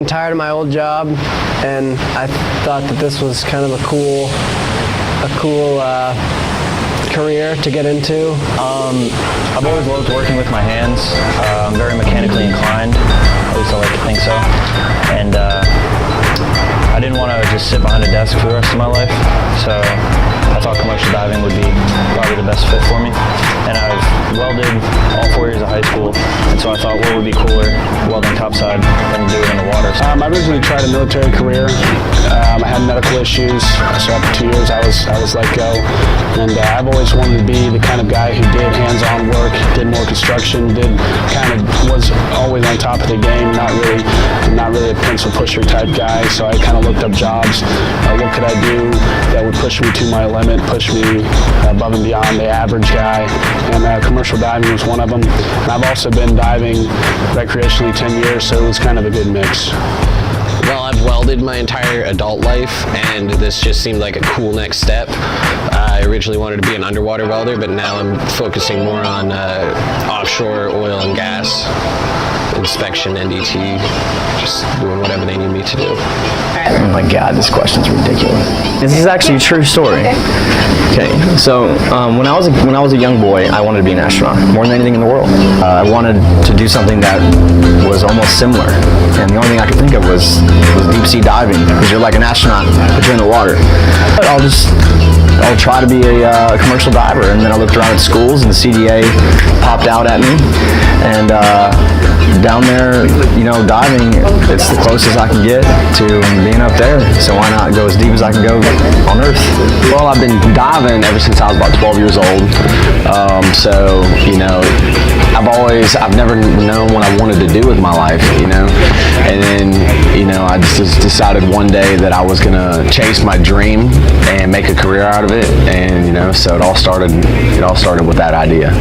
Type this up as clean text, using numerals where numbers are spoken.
I'm tired of my old job, and I thought that this was kind of a cool career to get into. I've always loved working with my hands. I'm very mechanically inclined, at least I like to think so. And I didn't want to just sit behind a desk for the rest of my life, so I thought commercial diving would be probably the best fit for me. And I've welded all 4 years of high school, and so I thought what would be cooler welding topside than do it in the water. I originally tried a military career. I had medical issues, so after 2 years I was let go. And I've always wanted to be the kind of guy who did hands-on work, did more construction, was always on top of the game, not really a pencil pusher type guy. So I kind of looked up jobs. What could I do that would push me to my limit, push me above and beyond the average guy? And commercial diving was one of them. And I've also been diving recreationally 10 years, so it was kind of a good mix. Well, I've welded my entire adult life, and this just seemed like a cool next step. I originally wanted to be an underwater welder, but now I'm focusing more on offshore oil and gas inspection, NDT, just doing whatever they need me to do. Oh my God, this question's ridiculous. This is actually a true story. Okay, so when I was a young boy, I wanted to be an astronaut more than anything in the world. I wanted to do something that was almost similar, and the only thing I could think of was deep sea diving, because you're like an astronaut, but you're in the water. But I'll try to be a commercial diver. And then I looked around at schools, and the CDA popped out at me, and down there, diving, it's the closest I can get to being up there, so why not go as deep as I can go on Earth? Well, I've been diving ever since I was about 12 years old, so, I've never known what I wanted to do with my life, and then, I just decided one day that I was going to chase my dream and make a career out of it, and, so it all started with that idea.